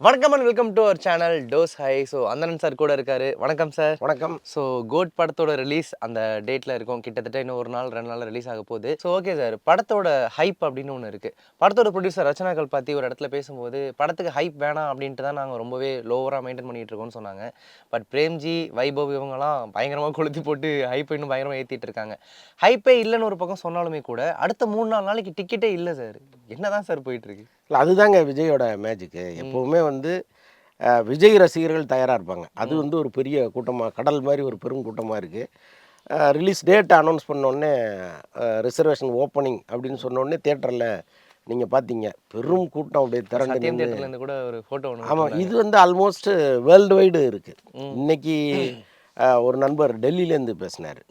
வணக்கம் and welcome to our channel டோஸ் ஹை. ஸோ அந்தனன் சார் கூட இருக்காரு. வணக்கம் சார். வணக்கம். ஸோ கோட் படத்தோட ரிலீஸ் அந்த டேட்டில் இருக்கும். கிட்டத்தட்ட இன்னும் ஒரு நாள் 2 நாள் ரிலீஸ் ஆக போகுது. ஸோ ஓகே சார், படத்தோட ஹைப் அப்படின்னு ஒன்று இருக்குது. படத்தோட ப்ரொடியூசர் ரச்சனா கல்பாத்தி ஒரு இடத்துல பேசும்போது படத்துக்கு ஹைப் வேணாம் அப்படின்ட்டு தான் நாங்கள் ரொம்பவே லோவராக மெயின்டைன் பண்ணிகிட்டு இருக்கோம்னு சொன்னாங்க. பட் பிரேம்ஜி, வைபவ் இவங்கெல்லாம் பயங்கரமாக கொளுத்தி போட்டு ஹைப்பை இன்னும் பயங்கரமாக ஏற்றிட்டு இருக்காங்க. ஹைப்பே இல்லைன்னு ஒரு பக்கம் சொன்னாலுமே கூட அடுத்த 3-4 நாளைக்கு டிக்கெட்டே இல்லை சார். என்ன தான் சார் போயிட்டுருக்கு? இல்லை, அதுதாங்க விஜயோட மேஜிக்கு. எப்போவுமே விஜய் ரசிகர்கள் தயாராக இருப்பாங்க. அது ஒரு பெரிய கூட்டமாக, கடல் மாதிரி ஒரு பெரும் கூட்டமாக இருக்குது. ரிலீஸ் டேட் அனௌன்ஸ் பண்ணோடனே ரிசர்வேஷன் ஓப்பனிங் அப்படின்னு சொன்னோடனே தேட்டரில் நீங்கள் பார்த்தீங்க பெரும் கூட்டம் அப்படியே திரண்டு தியேட்டர்லேருந்து கூட ஒரு ஃபோட்டோ ஒன்று. ஆமாம், இது ஆல்மோஸ்ட் வேர்ல்டு வைடு இருக்குது. இன்னைக்கு ஒரு நண்பர் டெல்லியிலேருந்து பேசினார்.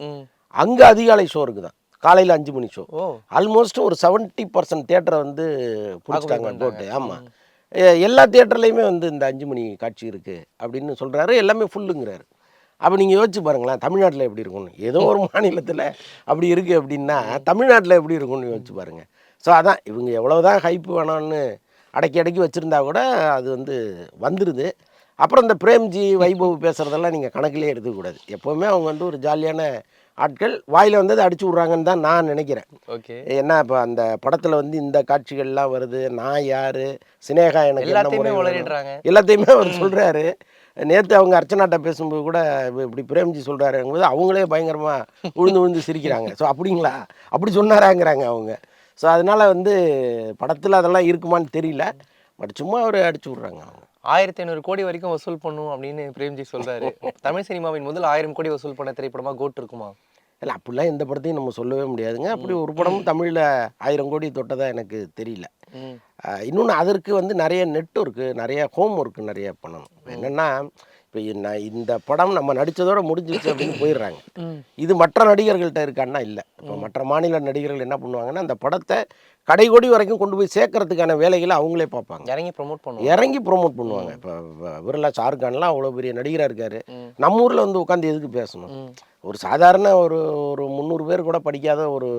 அங்கே அதிகாலை ஷோ இருக்குதான், காலையில் 5 மணி ஷோ. ஆல்மோஸ்ட் ஒரு 70% தேட்டரை பிடிச்சிட்டாங்க போட்டு. ஆமாம், எல்லா தியேட்டர்லேயுமே இந்த 5 மணி காட்சி இருக்குது அப்படின்னு சொல்கிறாரு. எல்லாமே ஃபுல்லுங்கிறாரு. அப்போ நீங்கள் யோசிச்சு பாருங்களேன், தமிழ்நாட்டில் எப்படி இருக்கும்னு. ஏதோ ஒரு மாநிலத்தில் அப்படி இருக்குது அப்படின்னா தமிழ்நாட்டில் எப்படி இருக்கும்னு யோசிச்சு பாருங்கள். ஸோ அதான், இவங்க எவ்வளோதான் ஹைப்பு வேணான்னு அடக்கி வச்சுருந்தா கூட அது வந்துடுது. அப்புறம் இந்த பிரேம்ஜி, வைபவ் பேசுகிறதெல்லாம் நீங்கள் கணக்கிலே எடுத்துக்கூடாது. எப்போவுமே அவங்க ஒரு ஜாலியான ஆட்கள். வாயில் வந்தது அடிச்சு விட்றாங்கன்னு தான் நான் நினைக்கிறேன். ஓகே, ஏன்னா இப்போ அந்த படத்தில் இந்த காட்சிகள்லாம் வருது. நான் யார், சினேகா எனக்கு எல்லாத்தையுமே அவர் சொல்கிறாரு. நேற்று அவங்க அர்ச்சனாட்ட பேசும்போது கூட இப்படி பிரேம்ஜி சொல்கிறாருங்கும்போது அவங்களே பயங்கரமாக விழுந்து சிரிக்கிறாங்க. ஸோ அப்படிங்களா, அப்படி சொன்னாராங்கிறாங்க அவங்க. ஸோ அதனால் படத்தில் அதெல்லாம் இருக்குமான்னு தெரியல. பட் சும்மா அவர் அடிச்சு விட்றாங்க. அவங்க 1500 கோடி வரைக்கும் வசூல் பண்ணும் அப்படின்னு பிரேம்ஜி சொல்றாரு. தமிழ் சினிமாவின் முதல் 1000 கோடி வசூல் பண்ண திரைப்படமா கோட் இருக்குமா? இல்லை, அப்படிலாம் எந்த படத்தையும் நம்ம சொல்லவே முடியாதுங்க. அப்படி ஒரு படமும் தமிழில் 1000 கோடி தொட்டதாக எனக்கு தெரியல. இன்னொன்று, அதற்கு நிறைய நெட் ஒர்க்கு, நிறைய ஹோம் ஒர்க்கு நிறைய பண்ணணும். என்னென்னா, இப்போ இந்த படம் நம்ம நடித்ததோடு முடிஞ்சிச்சு அப்படின்னு போயிடுறாங்க. இது மற்ற நடிகர்கள்ட்ட இருக்கான்னா இல்லை. இப்போ மற்ற மாநில நடிகர்கள் என்ன பண்ணுவாங்கன்னா, அந்த படத்தை கடைகோடி வரைக்கும் கொண்டு போய் சேர்க்கறதுக்கான வேலைகளை அவங்களே பார்ப்பாங்க. இறங்கி ப்ரொமோட் பண்ணுவாங்க. இப்போ விரலா ஷாருக்கான்லாம் அவ்வளோ பெரிய நடிகராக இருக்கார். நம்ம ஊரில் உட்காந்து எதுக்கு பேசணும்? ஒரு சாதாரண ஒரு 300 பேர் கூட படிக்காத ஒரு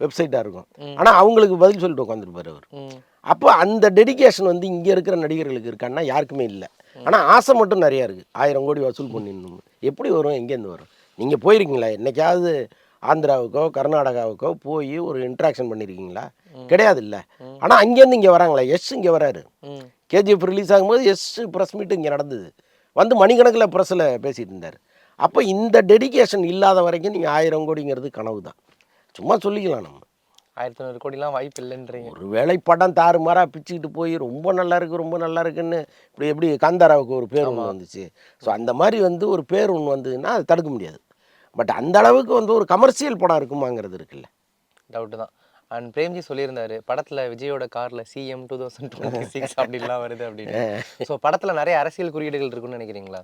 வெப்சைட்டாக இருக்கும். ஆனால் அவங்களுக்கு பதில் சொல்லிட்டு உட்காந்துருப்பார் அவர். அப்போ அந்த டெடிக்கேஷன் இங்கே இருக்கிற நடிகர்களுக்கு இருக்கான்னா யாருக்குமே இல்லை. ஆனால் ஆசை மட்டும் நிறையா இருக்குது. 1000 கோடி வசூல் பண்ணிடணும். எப்படி வரும், எங்கேருந்து வரும்? நீங்கள் போயிருக்கீங்களா என்றைக்காவது ஆந்திராவுக்கோ கர்நாடகாவுக்கோ போய் ஒரு இன்ட்ராக்ஷன் பண்ணியிருக்கீங்களா? கிடையாது இல்லை. ஆனால் அங்கேருந்து இங்கே வராங்களா? இங்கே வராரு. கேஜிஎஃப் ரிலீஸ் ஆகும்போது ப்ரெஸ் மீட்டு இங்கே நடந்தது. மணிக்கணக்கில் ப்ரெஸ்ஸில் பேசிகிட்டு இருந்தார். அப்போ இந்த டெடிக்கேஷன் இல்லாத வரைக்கும் நீங்கள் 1000 கோடிங்கிறது கனவு தான். சும்மா சொல்லிக்கலாம். நம்ம 1500 கோடிலாம் வாய்ப்பு இல்லைன்றீங்க. ஒரு வேலை படம் தாறுமாறாக பிச்சுக்கிட்டு போய் ரொம்ப நல்லா இருக்குன்னு இப்படி எப்படி காந்தாராவுக்கு ஒரு பேர் ஒன்று வந்துச்சு. ஸோ அந்த மாதிரி ஒரு பேர் ஒன்று வந்ததுன்னா அது தடுக்க முடியாது. பட் அந்த அளவுக்கு ஒரு கமர்ஷியல் படம் இருக்குமாங்கிறது இருக்குல்ல, டவுட்டு தான். அண்ட் பிரேம்ஜி சொல்லியிருந்தாரு, படத்தில் விஜயோட காரில் CM 2026 அப்படின்லாம் வருது அப்படின்னு. ஸோ படத்தில் நிறைய அரசியல் குறியீடுகள் இருக்குன்னு நினைக்கிறீங்களா?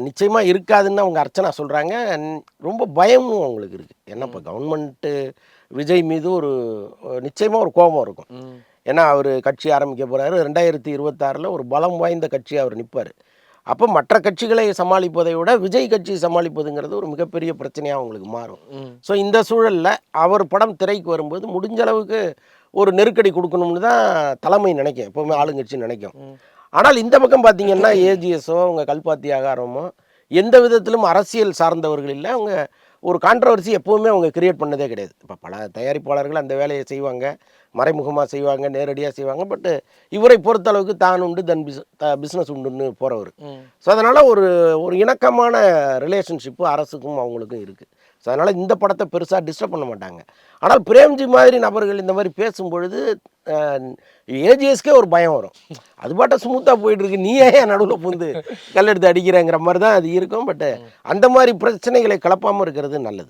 நிச்சயமாக இருக்காதுன்னு அவங்க அர்ச்சனா சொல்கிறாங்க. ரொம்ப பயமும் அவங்களுக்கு இருக்குது. ஏன்னா இப்போ கவர்மெண்ட்டு விஜய் மீது நிச்சயமாக ஒரு கோபம் இருக்கும். ஏன்னா அவர் கட்சி ஆரம்பிக்க போகிறாரு. 2026 ஒரு பலம் வாய்ந்த கட்சியாக அவர் நிற்பார். அப்போ மற்ற கட்சிகளை சமாளிப்பதை விட விஜய் கட்சியை சமாளிப்பதுங்கிறது ஒரு மிகப்பெரிய பிரச்சனையாக அவங்களுக்கு மாறும். ஸோ இந்த சூழலில் அவர் படம் திரைக்கு வரும்போது முடிஞ்ச அளவுக்கு ஒரு நெருக்கடி கொடுக்கணும்னு தான் தலைமை நினைக்கும், எப்போவுமே ஆளுங்கட்சி நினைக்கும். ஆனால் இந்த பக்கம் பார்த்தீங்கன்னா ஏஜிஎஸோ அவங்க கல்பாத்தி ஆகாரமோ எந்த விதத்திலும் அரசியல் சார்ந்தவர்கள் இல்லை. அவங்க ஒரு கான்ட்ரவர்சி எப்போவுமே அவங்க கிரியேட் பண்ணதே கிடையாது. இப்போ பல தயாரிப்பாளர்கள் அந்த வேலையை செய்வாங்க, மறைமுகமாக செய்வாங்க, நேரடியாக செய்வாங்க. பட்டு இவரை பொறுத்தளவுக்கு தான் உண்டு, பிஸ்னஸ் உண்டுன்னு போகிறவர். ஸோ அதனால் ஒரு இணக்கமான ரிலேஷன்ஷிப்பு அரசுக்கும் அவங்களுக்கும் இருக்குது. ஸோ அதனால் இந்த படத்தை பெருசாக டிஸ்டர்ப் பண்ண மாட்டாங்க. ஆனால் பிரேம்ஜி மாதிரி நபர்கள் இந்த மாதிரி பேசும்பொழுது ஏஜிஎஸ்கே ஒரு பயம் வரும். அது பாட்ட ஸ்மூத்தாக போயிட்டுருக்கு, நீ ஏன் நடுவில் பூந்து கல்லெடுத்து அடிக்கிறேங்கிற மாதிரி தான் அது இருக்கும். பட் அந்த மாதிரி பிரச்சனைகளை கலப்பாமல் இருக்கிறது நல்லது.